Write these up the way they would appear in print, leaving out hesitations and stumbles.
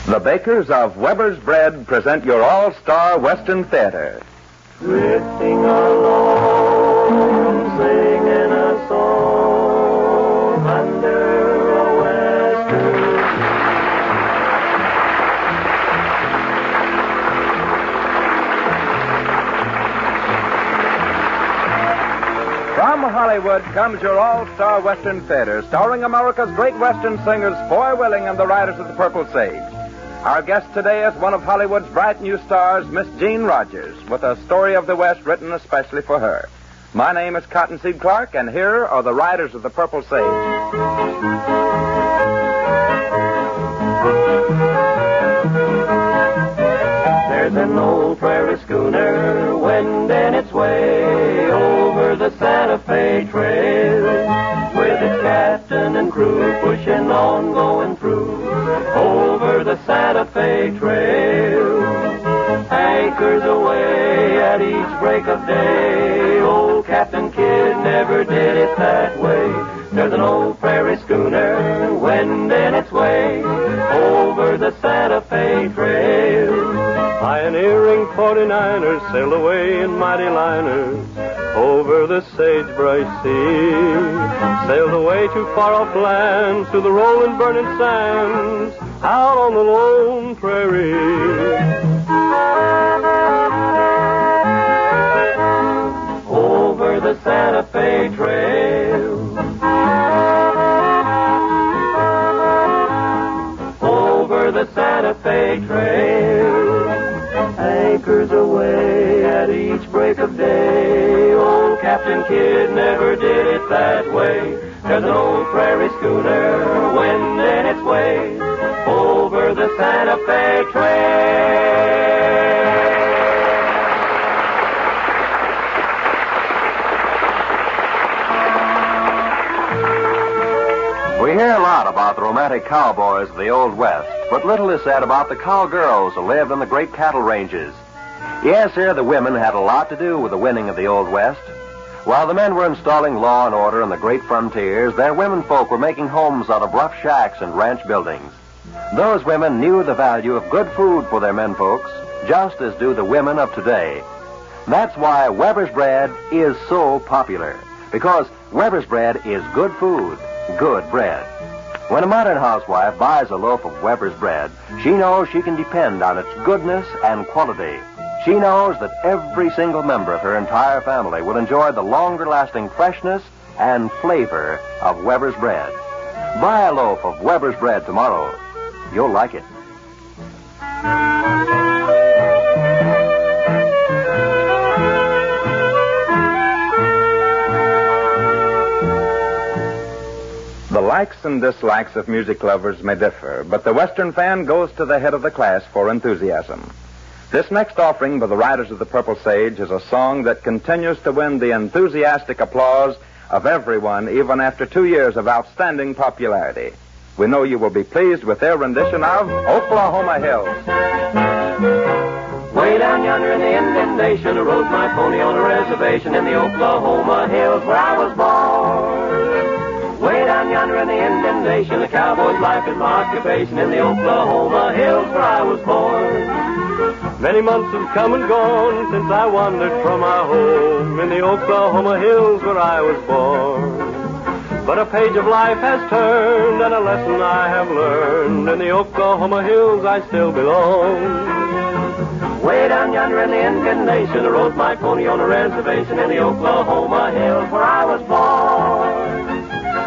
The bakers of Weber's Bread present your all-star Western Theater. Drifting along, singing a song under a western. From Hollywood comes your all-star Western Theater, starring America's great Western singers, Foy Willing and the Riders of the Purple Sage. Our guest today is one of Hollywood's bright new stars, Miss Jean Rogers, with a story of the West written especially for her. My name is Cottonseed Clark, and here are the Riders of the Purple Sage. There's an old prairie schooner wending its way over the Santa Fe Trail, with its captain and crew pushing on, going through over the Santa Fe Trail. Anchors away at each break of day. Old Captain Kidd never did it that way. There's an old prairie schooner wending its way over the Santa Fe Trail. Pioneering 49ers sailed away in mighty liners over the sagebrush sea. Sailed away to far-off lands, to the rolling, burning sands, out on the lone prairie. Over the Santa Fe Trail. Over the Santa Fe Trail. Anchors away at each break of day. Old Captain Kidd never did it that way. There's an old prairie schooner wending its way over the Santa Fe Trail. We hear a lot about the romantic cowboys of the Old West, but little is said about the cowgirls who lived on the great cattle ranges. Yes, sir, the women had a lot to do with the winning of the Old West. While the men were installing law and order on the great frontiers, their women folk were making homes out of rough shacks and ranch buildings. Those women knew the value of good food for their men folks, just as do the women of today. That's why Weber's Bread is so popular, because Weber's Bread is good food. Good bread. When a modern housewife buys a loaf of Weber's Bread, she knows she can depend on its goodness and quality. She knows that every single member of her entire family will enjoy the longer-lasting freshness and flavor of Weber's Bread. Buy a loaf of Weber's Bread tomorrow. You'll like it. The likes and dislikes of music lovers may differ, but the Western fan goes to the head of the class for enthusiasm. This next offering by the Riders of the Purple Sage is a song that continues to win the enthusiastic applause of everyone, even after 2 years of outstanding popularity. We know you will be pleased with their rendition of Oklahoma Hills. Way down yonder in the Indian Nation, I rode my pony on a reservation in the Oklahoma Hills where I was born. Way down yonder in the Indian Nation, a cowboy's life is my occupation in the Oklahoma Hills where I was born. Many months have come and gone since I wandered from my home in the Oklahoma Hills where I was born. But a page of life has turned and a lesson I have learned. In the Oklahoma Hills I still belong. Way down yonder in the Indian Nation, I rode my pony on a reservation in the Oklahoma Hills where I was born.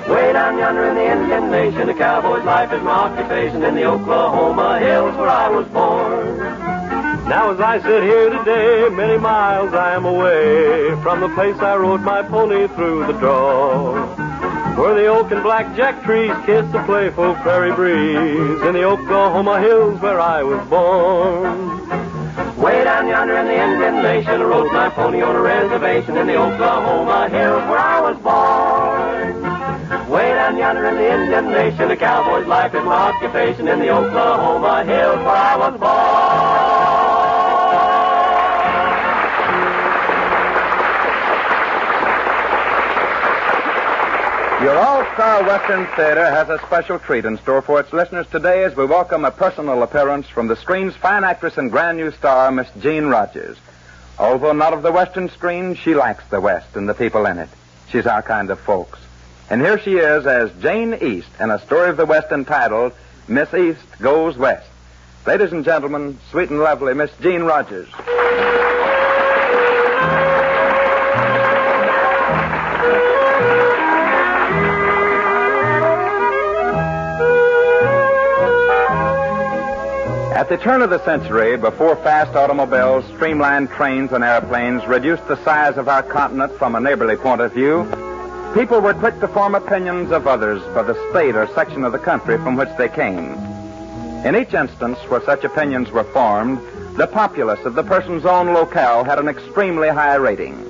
Way down yonder in the Indian Nation, a cowboy's life is my occupation in the Oklahoma Hills where I was born. Now as I sit here today, many miles I am away from the place I rode my pony through the draw, where the oak and blackjack trees kiss the playful prairie breeze in the Oklahoma Hills where I was born. Way down yonder in the Indian Nation, I rode my pony on a reservation in the Oklahoma Hills where I was born. Way down yonder in the Indian Nation, a cowboy's life is my occupation in the Oklahoma Hills where I was born. Your All-Star Western Theater has a special treat in store for its listeners today as we welcome a personal appearance from the screen's fine actress and grand new star, Miss Jean Rogers. Although not of the Western screen, she likes the West and the people in it. She's our kind of folks. And here she is as Jane East in a story of the West entitled Miss East Goes West. Ladies and gentlemen, sweet and lovely Miss Jean Rogers. At the turn of the century, before fast automobiles, streamlined trains, and airplanes reduced the size of our continent from a neighborly point of view, people were quick to form opinions of others by the state or section of the country from which they came. In each instance where such opinions were formed, the populace of the person's own locale had an extremely high rating.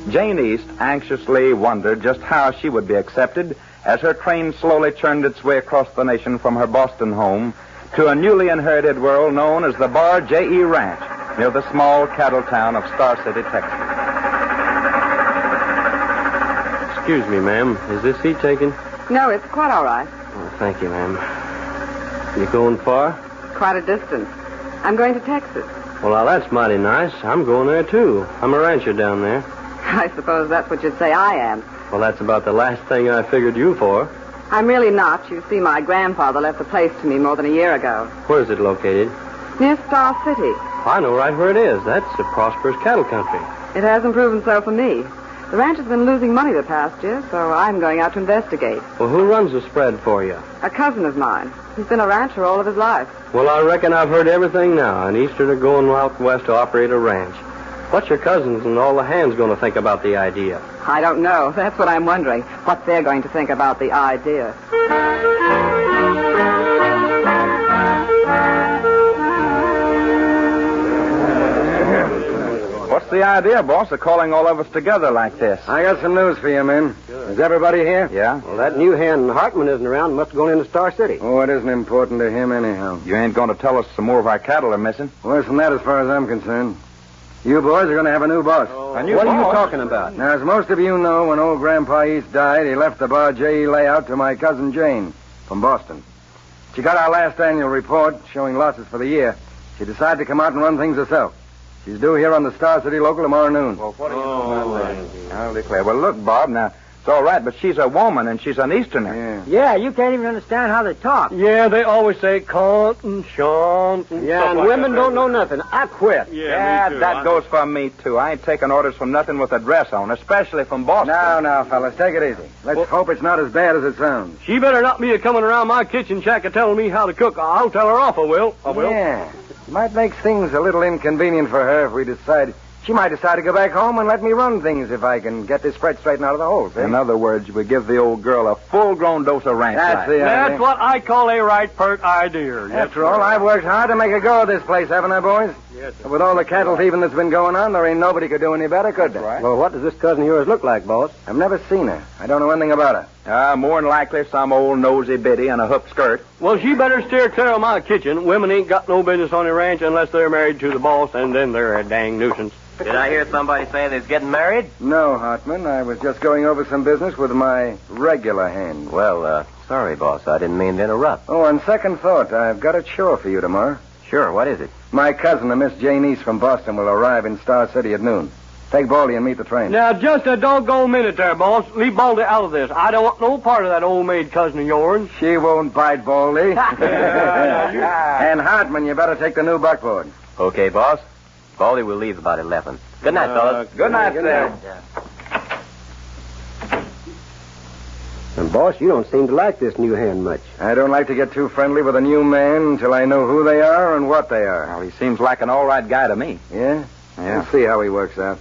Jane East anxiously wondered just how she would be accepted as her train slowly churned its way across the nation from her Boston home to a newly inherited world known as the Bar J.E. Ranch near the small cattle town of Star City, Texas. Excuse me, ma'am. Is this seat taken? No, it's quite all right. Oh, thank you, ma'am. You going far? Quite a distance. I'm going to Texas. Well, now, that's mighty nice. I'm going there, too. I'm a rancher down there. I suppose that's what you'd say I am. Well, that's about the last thing I figured you for. I'm really not. You see, my grandfather left the place to me more than a year ago. Where is it located? Near Star City. I know right where it is. That's a prosperous cattle country. It hasn't proven so for me. The ranch has been losing money the past year, so I'm going out to investigate. Well, who runs the spread for you? A cousin of mine. He's been a rancher all of his life. Well, I reckon I've heard everything now. An Easterner going out west to operate a ranch. What's your cousins and all the hands going to think about the idea? I don't know. That's what I'm wondering. What they're going to think about the idea. What's the idea, boss, of calling all of us together like this? I got some news for you, men. Is everybody here? Yeah? Well, that new hand Hartman isn't around. Must have gone into Star City. Oh, it isn't important to him anyhow. You ain't going to tell us some more of our cattle are missing? Worse than that as far as I'm concerned. You boys are going to have a new boss. A new What are you boss? talking about? Now, as most of you know, when old Grandpa East died, he left the Bar J.E. layout to my cousin Jane from Boston. She got our last annual report showing losses for the year. She decided to come out and run things herself. She's due here on the Star City local tomorrow noon. Well, what do you know about that? I'll declare. Well, look, Bob, now, it's all right, but she's a woman and she's an Easterner. Yeah. Yeah, you can't even understand how they talk. Yeah, they always say cunt and shunt and Yeah, stuff and like women that. don't know nothing. I quit. Yeah, me too. that goes for me, too. I ain't taking orders from nothing with a dress on, especially from Boston. Now, fellas, take it easy. Let's hope it's not as bad as it sounds. She better not be coming around my kitchen shack and telling me how to cook. I'll tell her off, I will. Yeah. It might make things a little inconvenient for her if we decide... She might decide to go back home and let me run things if I can get this spread straightened out of the hole, see? In other words, we give the old girl a full-grown dose of ranch That's life. the idea. That's what I call a right pert idea. After all, I've worked hard to make a go of this place, haven't I, boys? Yes, sir. With all the cattle thieving that's been going on, there ain't nobody could do any better, could there? Right. Well, what does this cousin of yours look like, boss? I've never seen her. I don't know anything about her. More than likely some old nosy biddy in a hoop skirt. Well, she better steer clear of my kitchen. Women ain't got no business on the ranch unless they're married to the boss, and then they're a dang nuisance. Did I hear somebody say they's getting married? No, Hartman. I was just going over some business with my regular hand. Well, sorry, boss. I didn't mean to interrupt. Oh, on second thought, I've got a chore for you tomorrow. Sure, what is it? My cousin, a Miss Jane East from Boston, will arrive in Star City at noon. Take Baldy and meet the train. Now, just a doggone minute there, boss. Leave Baldy out of this. I don't want no part of that old maid cousin of yours. She won't bite, Baldy. And Hartman, you better take the new buckboard. Okay, boss. Baldy will leave about 11. Good night, fellas. Good night, sir. And, boss, you don't seem to like this new hand much. I don't like to get too friendly with a new man until I know who they are and what they are. Well, he seems like an all right guy to me. Yeah? Yeah. We'll see how he works out.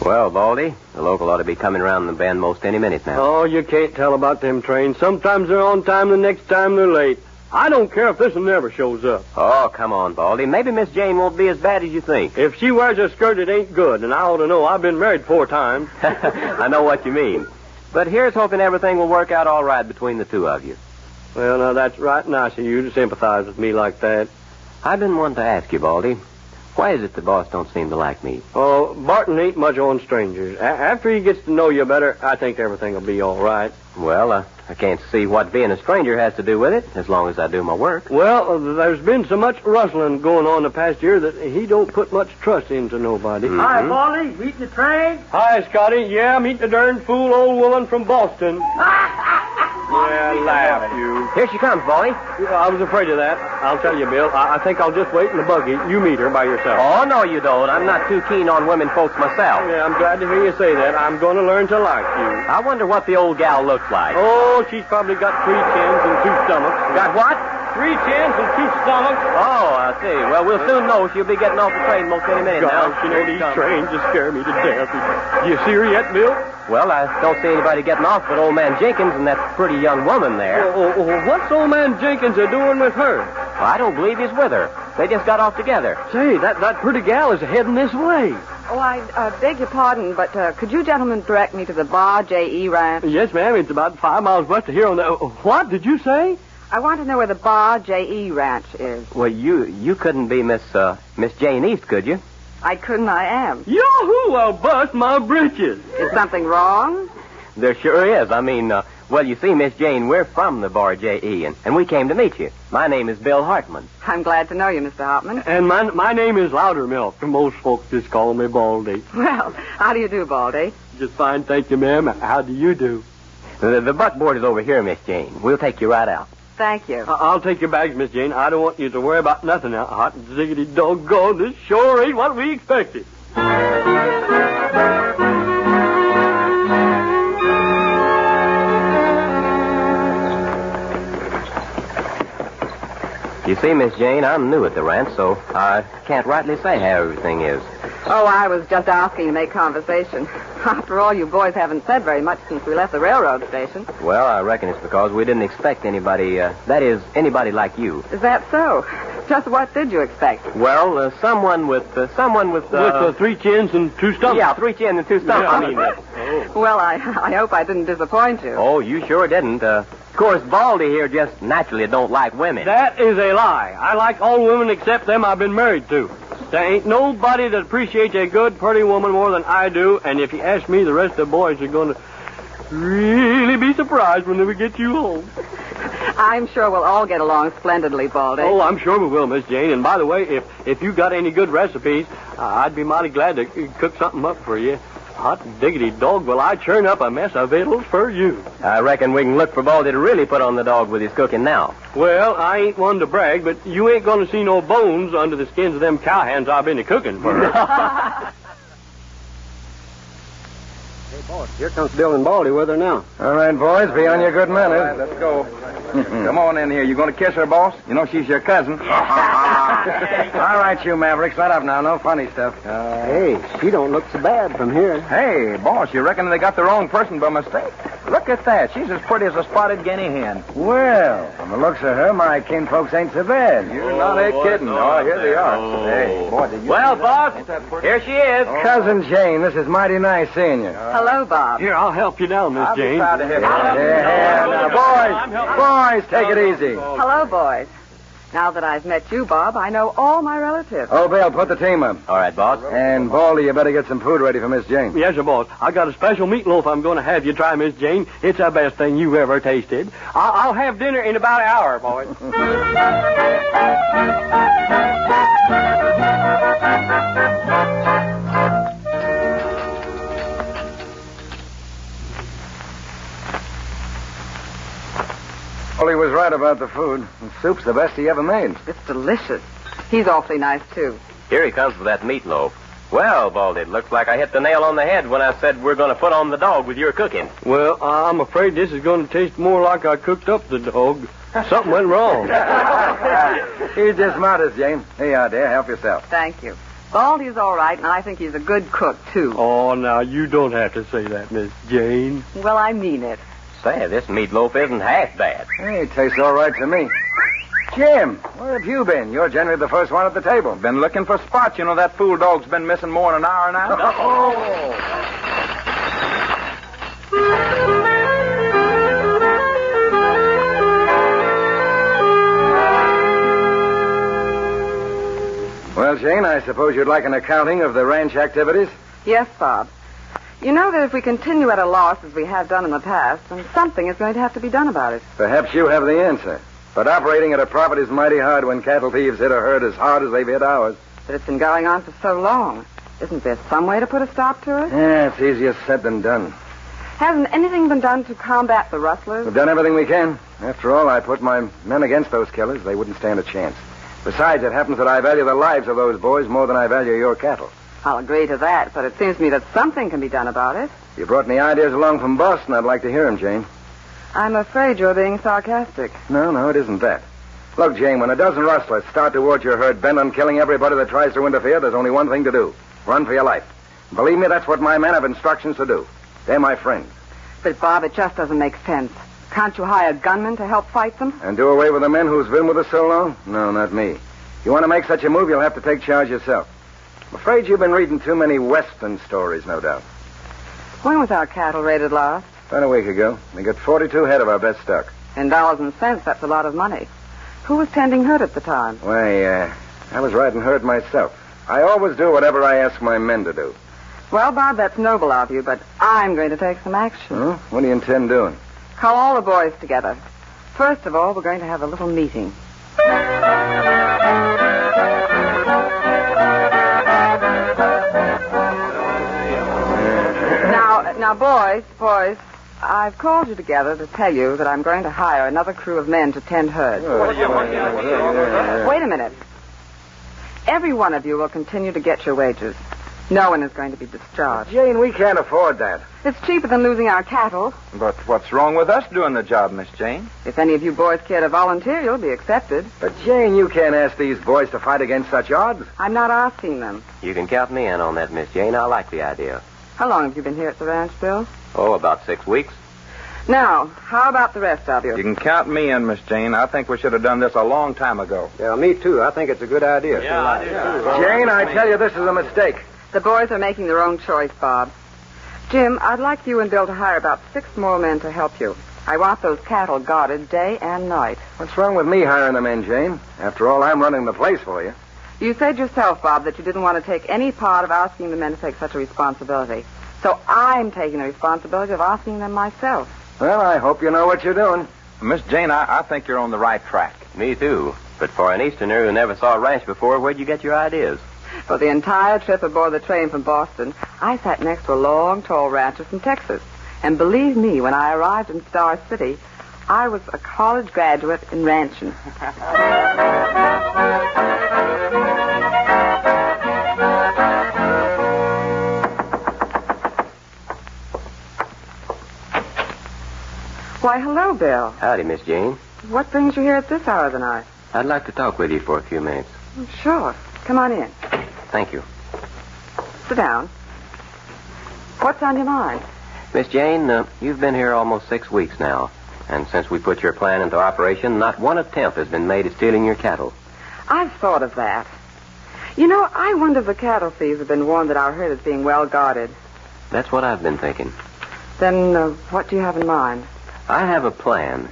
Well, Baldy, the local ought to be coming around the bend most any minute now. Oh, you can't tell about them trains. Sometimes they're on time, the next time they're late. I don't care if this one never shows up. Oh, come on, Baldy. Maybe Miss Jane won't be as bad as you think. If she wears a skirt, it ain't good, and I ought to know. I've been married 4 times. I know what you mean. But here's hoping everything will work out all right between the two of you. Well, now, that's right nice of you to sympathize with me like that. I've been wanting to ask you, Baldy. Why is it the boss don't seem to like me? Oh, Barton ain't much on strangers. After he gets to know you better, I think everything will be all right. Well, I can't see what being a stranger has to do with it, as long as I do my work. Well, there's been so much rustling going on the past year that he don't put much trust into nobody. Mm-hmm. Hi, Baldy. Meeting the train? Hi, Scotty. Yeah, I'm meeting a darn fool old woman from Boston. Yeah, laugh, you. Here she comes, Baldy. I was afraid of that. I'll tell you, Bill. I think I'll just wait in the buggy. You meet her by yourself. Oh, no, you don't. I'm not too keen on women folks myself. Yeah, I'm glad to hear you say that. I'm going to learn to like you. I wonder what the old gal looks like. Oh, she's probably got 3 chins and 2 stomachs. Got what? 3 chins and 2 stomachs. Oh, I see. Well, we'll soon know. She'll be getting off the train most any minute now. Gosh, you know, these trains just scare me to death. Do you see her yet, Bill? Well, I don't see anybody getting off but old man Jenkins and that pretty young woman there. What's old man Jenkins doing with her? Well, I don't believe he's with her. They just got off together. Say, that pretty gal is heading this way. Oh, I beg your pardon, but could you gentlemen direct me to the Bar J.E. Ranch? Yes, ma'am. It's about 5 miles west of here on the... What did you say? I want to know where the Bar J.E. Ranch is. Well, you couldn't be Miss Jane East, could you? I couldn't, I am. Yoo-hoo, I'll bust my britches. Is something wrong? There sure is. I mean, well, you see, Miss Jane, we're from the Bar J.E., and we came to meet you. My name is Bill Hartman. I'm glad to know you, Mr. Hartman. And my name is Loudermilk. Most folks just call me Baldy. Well, how do you do, Baldy? Just fine, thank you, ma'am. How do you do? The buckboard is over here, Miss Jane. We'll take you right out. Thank you. I'll take your bags, Miss Jane. I don't want you to worry about nothing now. Hot ziggity doggone, this sure ain't what we expected. You see, Miss Jane, I'm new at the ranch, so I can't rightly say how everything is. Oh, I was just asking to make conversation. After all, you boys haven't said very much since we left the railroad station. Well, I reckon it's because we didn't expect anybody, anybody like you. Is that so? Just what did you expect? Well, someone with... With 3 chins and 2 stomachs. Yeah, 3 chins and 2 stomachs. Yeah, Well, I hope I didn't disappoint you. Oh, you sure didn't. Of course, Baldy here just naturally don't like women. That is a lie. I like all women except them I've been married to. There ain't nobody that appreciates a good, pretty woman more than I do, and if you ask me, the rest of the boys are going to really be surprised when we get you home. I'm sure we'll all get along splendidly, Baldy. Oh, I'm sure we will, Miss Jane. And by the way, if you got any good recipes, I'd be mighty glad to cook something up for you. Hot diggity dog, will I churn up a mess of victuals for you. I reckon we can look for Baldy to really put on the dog with his cooking now. Well, I ain't one to brag, but you ain't going to see no bones under the skins of them cowhands I've been cooking for. Hey, boss, here comes Bill and Baldy with her now. All right, boys, be on your good manners. Let's go. Come on in here. You going to kiss her, boss? You know she's your cousin. All right, you Mavericks, let up now. No funny stuff. Hey, she don't look so bad from here. Hey, boss, you reckon they got the wrong person by mistake? Look at that. She's as pretty as a spotted guinea hen. Well, from the looks of her, my kinfolks ain't so bad. You're not kidding. Oh, here they are. Hey, boy, did you... Well, boss, here she is. Cousin Jane, this is mighty nice seeing you. Hello, Bob. Here, I'll help you now, Miss I'll be Jane. proud to help you. Yeah, now, boys, take it easy. Hello, boys. Now that I've met you, Bob, I know all my relatives. Oh, Bill, put the team up. All right, boss. And, Baldy, you better get some food ready for Miss Jane. Yes, sir, boss. I got a special meatloaf I'm going to have you try, Miss Jane. It's the best thing you've ever tasted. I'll have dinner in about an hour, boys. Baldy was right about the food. The soup's the best he ever made. It's delicious. He's awfully nice, too. Here he comes with that meatloaf. Well, Baldy, it looks like I hit the nail on the head when I said we're going to put on the dog with your cooking. Well, I'm afraid this is going to taste more like I cooked up the dog. Something went wrong. He's just modest, Jane. Here you are, dear. Help yourself. Thank you. Baldy's all right, and I think he's a good cook, too. Oh, now, you don't have to say that, Miss Jane. Well, I mean it. Say, this meatloaf isn't half bad. Hey, it tastes all right to me. Jim, where have you been? You're generally the first one at the table. Been looking for spots. You know that fool dog's been missing more than an hour now. Well, Jane, I suppose you'd like an accounting of the ranch activities? Yes, Bob. You know that if we continue at a loss as we have done in the past, then something is going to have to be done about it. Perhaps you have the answer. But operating at a profit is mighty hard when cattle thieves hit a herd as hard as they've hit ours. But it's been going on for so long. Isn't there some way to put a stop to it? Yeah, it's easier said than done. Hasn't anything been done to combat the rustlers? We've done everything we can. After all, I put my men against those killers. They wouldn't stand a chance. Besides, it happens that I value the lives of those boys more than I value your cattle. I'll agree to that, but it seems to me that something can be done about it. If you brought any ideas along from Boston, I'd like to hear them, Jane. I'm afraid you're being sarcastic. No, it isn't that. Look, Jane, when a dozen rustlers start towards your herd bent on killing everybody that tries to interfere, there's only one thing to do. Run for your life. Believe me, that's what my men have instructions to do. They're my friends. But, Bob, it just doesn't make sense. Can't you hire gunmen to help fight them? And do away with the men who's been with us so long? No, not me. If you want to make such a move, you'll have to take charge yourself. I'm afraid you've been reading too many Western stories, no doubt. When was our cattle raided last? About a week ago. We got 42 head of our best stock. In dollars and cents, that's a lot of money. Who was tending herd at the time? Why, I was riding herd myself. I always do whatever I ask my men to do. Well, Bob, that's noble of you, but I'm going to take some action. Huh? What do you intend doing? Call all the boys together. First of all, we're going to have a little meeting. Now, boys, I've called you together to tell you that I'm going to hire another crew of men to tend herds. Wait a minute. Every one of you will continue to get your wages. No one is going to be discharged. Jane, we can't afford that. It's cheaper than losing our cattle. But what's wrong with us doing the job, Miss Jane? If any of you boys care to volunteer, you'll be accepted. But, Jane, you can't ask these boys to fight against such odds. I'm not asking them. You can count me in on that, Miss Jane. I like the idea. How long have you been here at the ranch, Bill? Oh, about 6 weeks. Now, how about the rest of you? You can count me in, Miss Jane. I think we should have done this a long time ago. Yeah, me too. I think it's a good idea. Yeah, I do too. Jane, I tell you, this is a mistake. The boys are making their own choice, Bob. Jim, I'd like you and Bill to hire about 6 more men to help you. I want those cattle guarded day and night. What's wrong with me hiring the men, Jane? After all, I'm running the place for you. You said yourself, Bob, that you didn't want to take any part of asking the men to take such a responsibility. So I'm taking the responsibility of asking them myself. Well, I hope you know what you're doing. Miss Jane, I think you're on the right track. Me too. But for an Easterner who never saw a ranch before, where'd you get your ideas? For the entire trip aboard the train from Boston, I sat next to a long, tall rancher from Texas. And believe me, when I arrived in Star City, I was a college graduate in ranching. Why, hello, Bill. Howdy, Miss Jane. What brings you here at this hour of the night? I'd like to talk with you for a few minutes. Sure. Come on in. Thank you. Sit down. What's on your mind? Miss Jane, you've been here almost 6 weeks now. And since we put your plan into operation, not one attempt has been made at stealing your cattle. I've thought of that. You know, I wonder if the cattle thieves have been warned that our herd is being well guarded. That's what I've been thinking. Then what do you have in mind? I have a plan.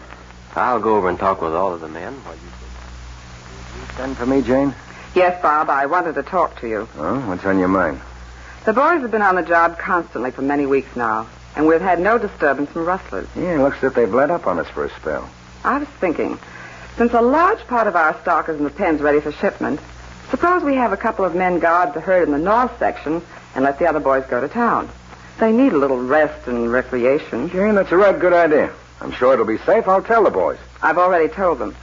I'll go over and talk with all of the men. What do you think? Send for me, Jane? Yes, Bob, I wanted to talk to you. Oh, what's on your mind? The boys have been on the job constantly for many weeks now, and we've had no disturbance from rustlers. Yeah, looks as if they've let up on us for a spell. I was thinking, since a large part of our stock is in the pens ready for shipment, suppose we have a couple of men guard the herd in the north section and let the other boys go to town. They need a little rest and recreation. Jane, that's a right good idea. I'm sure it'll be safe. I'll tell the boys. I've already told them.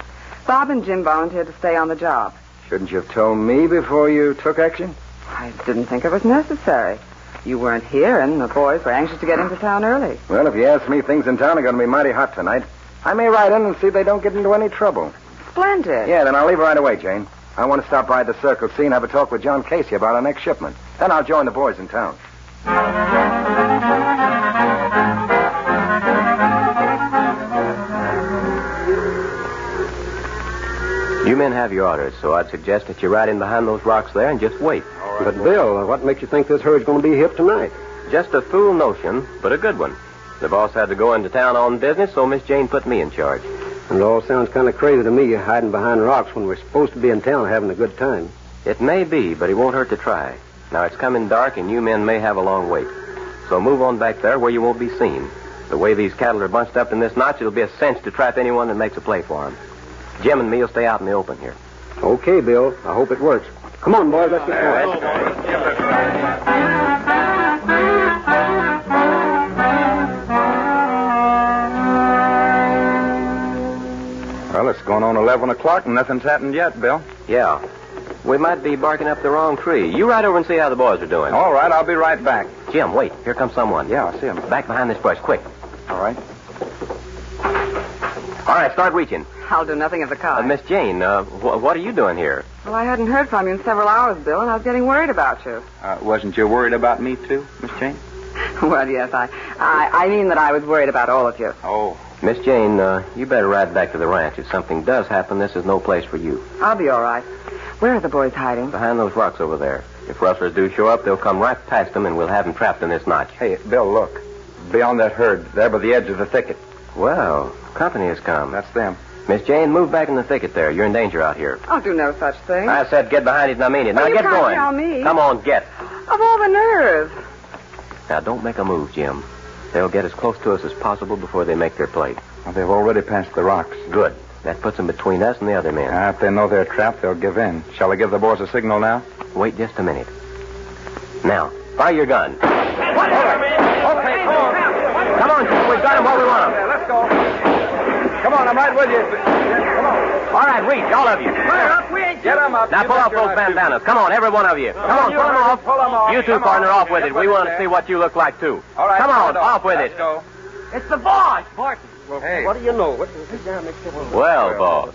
Bob and Jim volunteered to stay on the job. Shouldn't you have told me before you took action? I didn't think it was necessary. You weren't here, and the boys were anxious to get into town early. Well, if you ask me, things in town are going to be mighty hot tonight. I may ride in and see they don't get into any trouble. Splendid. Yeah, then I'll leave right away, Jane. I want to stop by the Circle C and have a talk with John Casey about our next shipment. Then I'll join the boys in town. You men have your orders, so I'd suggest that you ride in behind those rocks there and just wait. But, Bill, what makes you think this herd's going to be hip tonight? Just a fool notion, but a good one. The boss had to go into town on business, so Miss Jane put me in charge. And it all sounds kind of crazy to me, hiding behind rocks when we're supposed to be in town having a good time. It may be, but it won't hurt to try. Now, it's coming dark, and you men may have a long wait. So move on back there where you won't be seen. The way these cattle are bunched up in this notch, it'll be a cinch to trap anyone that makes a play for them. Jim and me will stay out in the open here. Okay, Bill. I hope it works. Come on, boys. Let's get going. Well, it's going on 11 o'clock and nothing's happened yet, Bill. Yeah. We might be barking up the wrong tree. You ride over and see how the boys are doing. All right, I'll be right back. Jim, wait. Here comes someone. Yeah, I see him. Back behind this brush, quick. All right. All right, start reaching. I'll do nothing of the kind. Miss Jane, what are you doing here? Well, I hadn't heard from you in several hours, Bill, and I was getting worried about you. Wasn't you worried about me, too, Miss Jane? Well, yes, I mean that I was worried about all of you. Oh. Miss Jane, you better ride back to the ranch. If something does happen, this is no place for you. I'll be all right. Where are the boys hiding? Behind those rocks over there. If rustlers do show up, they'll come right past them, and we'll have them trapped in this notch. Hey, Bill, look. Beyond that herd, there by the edge of the thicket. Well, company has come. That's them. Miss Jane, move back in the thicket there. You're in danger out here. I'll do no such thing. I said get behind it, and I mean it. Now you get can't going. tell me. Come on, get. Of all the nerve. Now, don't make a move, Jim. They'll get as close to us as possible before they make their play. Well, they've already passed the rocks. Good. That puts them between us and the other men. If they know they're trapped, they'll give in. Shall I give the boys a signal now? Wait just a minute. Now, fire your gun. What? Okay, come on. Come on, Jim. We've got them where we want them. Let's go. Come on, I'm right with you. Come on. All right, reach, all of you. Get them up. Now, pull off those bandanas. Come on, every one of you. Come on, pull them off. Pull them off. You two, partner, off with it. We want to see what you look like, too. All right. Come on, off with Let's it. Go. It's the boys, Barton. Hey. What do you know? Well, boss,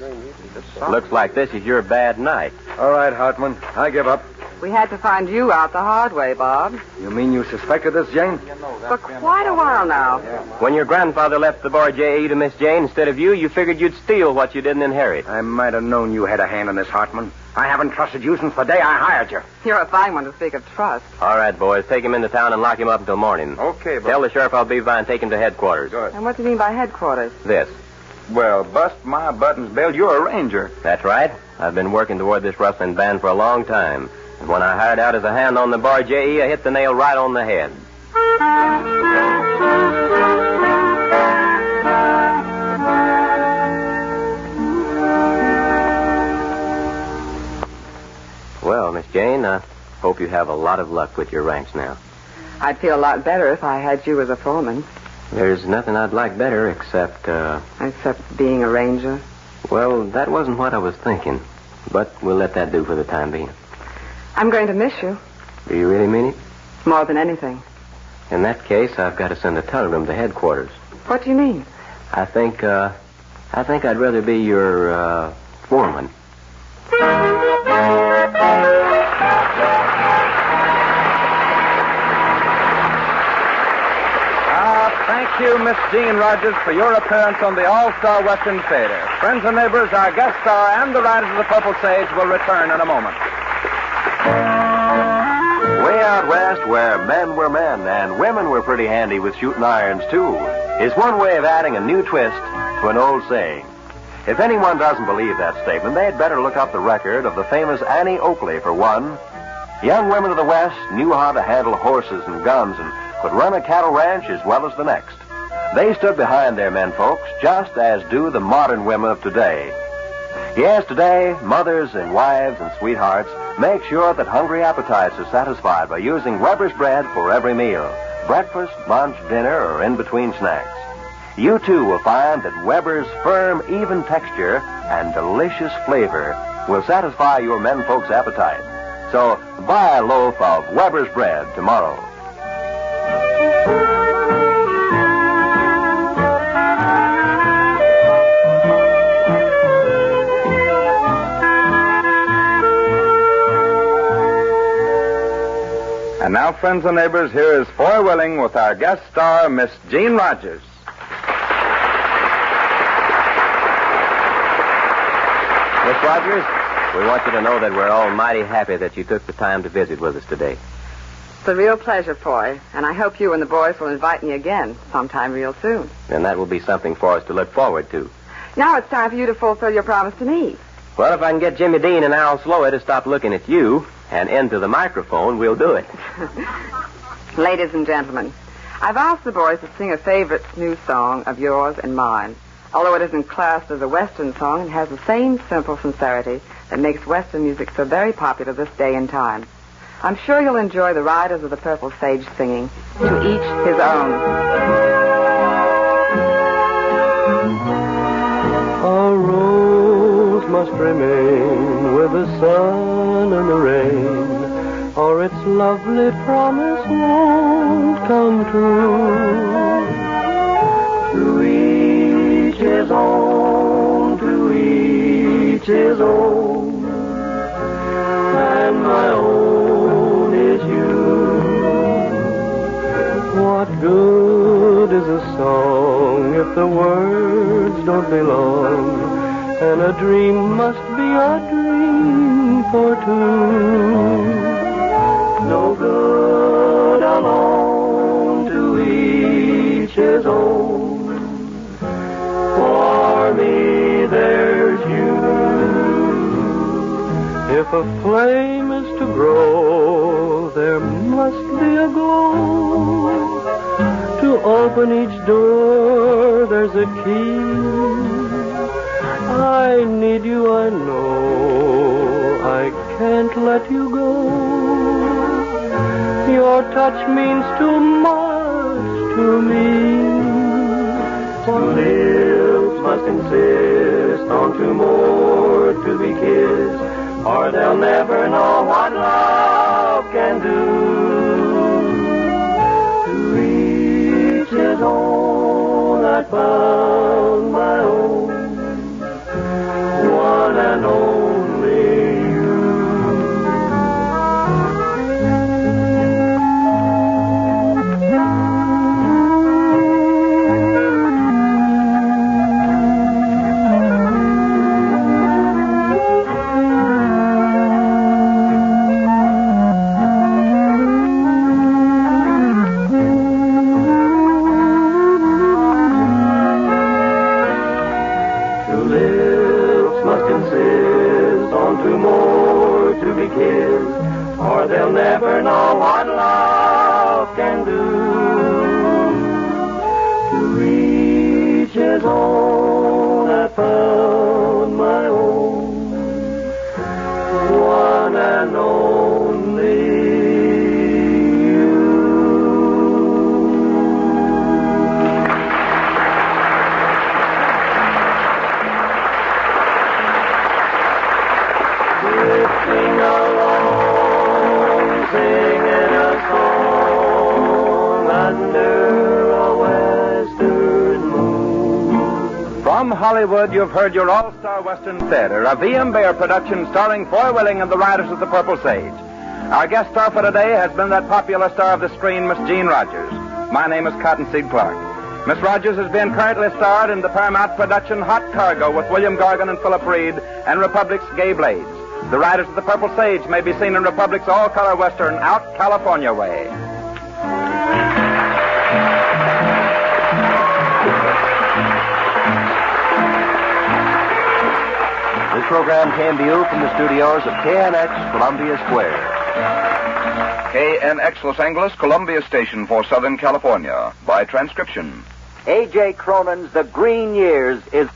looks like this is your bad night. All right, Hartman. I give up. We had to find you out the hard way, Bob. You mean you suspected this, Jane? For quite a while now. When your grandfather left the bar J.E. to Miss Jane instead of you figured you'd steal what you didn't inherit. I might have known you had a hand in this, Hartman. I haven't trusted you since the day I hired you. You're a fine one to speak of trust. All right, boys, take him into town and lock him up until morning. Okay, Tell the sheriff I'll be by and take him to headquarters. Good. And what do you mean by headquarters? This. Well, bust my buttons, Bill. You're a ranger. That's right. I've been working toward this rustling band for a long time. And when I hired out as a hand on the bar J.E., I hit the nail right on the head. Well, Miss Jane, I hope you have a lot of luck with your ranch now. I'd feel a lot better if I had you as a foreman. There's nothing I'd like better except, Except being a ranger. well, that wasn't what I was thinking. But we'll let that do for the time being. I'm going to miss you. Do you really mean it? More than anything. In that case, I've got to send a telegram to headquarters. What do you mean? I think I'd rather be your, foreman. Thank you, Miss Jean Rogers, for your appearance on the All-Star Western Theater. Friends and neighbors, our guest star and the Riders of the Purple Sage will return in a moment. Way out west, where men were men and women were pretty handy with shooting irons, too, is one way of adding a new twist to an old saying. If anyone doesn't believe that statement, they'd better look up the record of the famous Annie Oakley, for one. Young women of the West knew how to handle horses and guns and could run a cattle ranch as well as the next. They stood behind their men folks, just as do the modern women of today. Yes, today, mothers and wives and sweethearts make sure that hungry appetites are satisfied by using Weber's bread for every meal, breakfast, lunch, dinner, or in-between snacks. You, too, will find that Weber's firm, even texture and delicious flavor will satisfy your men folks' appetite. So, buy a loaf of Weber's bread tomorrow. And now, friends and neighbors, here is Foy Willing with our guest star, Miss Jean Rogers. Miss Rogers, we want you to know that we're all mighty happy that you took the time to visit with us today. It's a real pleasure, Foy, and I hope you and the boys will invite me again sometime real soon. And that will be something for us to look forward to. Now it's time for you to fulfill your promise to me. Well, if I can get Jimmy Dean and Al Sloey to stop looking at you and into the microphone, we'll do it. Ladies and gentlemen, I've asked the boys to sing a favorite new song of yours and mine. Although it isn't classed as a Western song, it has the same simple sincerity that makes Western music so very popular this day and time. I'm sure you'll enjoy the Riders of the Purple Sage singing, To Each His Own. A rose must remain with the sun and the rain, or its lovely promise won't come true. To each his own, to each his own, and my own is you. What good is a song if the words don't belong, and a dream must be a dream for two? No good alone, to each his own. For me, there's you. If a flame is to grow, there must be a glow. To open each door, there's a key. I need you, I know. I can't let you go. Your touch means too much to me. For lips must insist on two more to be kissed, or they'll never know what love can do. To each his own, I found my own, one and only you. Or they'll never know what love can do. To each his own, I found my own, one and only you. Drifting along, singing a song under a western moon. From Hollywood, you've heard your all-star Western Theater, a V.M. Bear production starring Foy Willing and the Riders of the Purple Sage. Our guest star for today has been that popular star of the screen, Miss Jean Rogers. My name is Cottonseed Clark. Miss Rogers has been currently starred in the Paramount production Hot Cargo with William Gargan and Philip Reed and Republic's Gay Blades. The Riders of the Purple Sage may be seen in Republic's all-color Western, Out California Way. This program came to you from the studios of KNX, Columbia Square. KNX Los Angeles, Columbia Station for Southern California. By transcription. A.J. Cronin's The Green Years is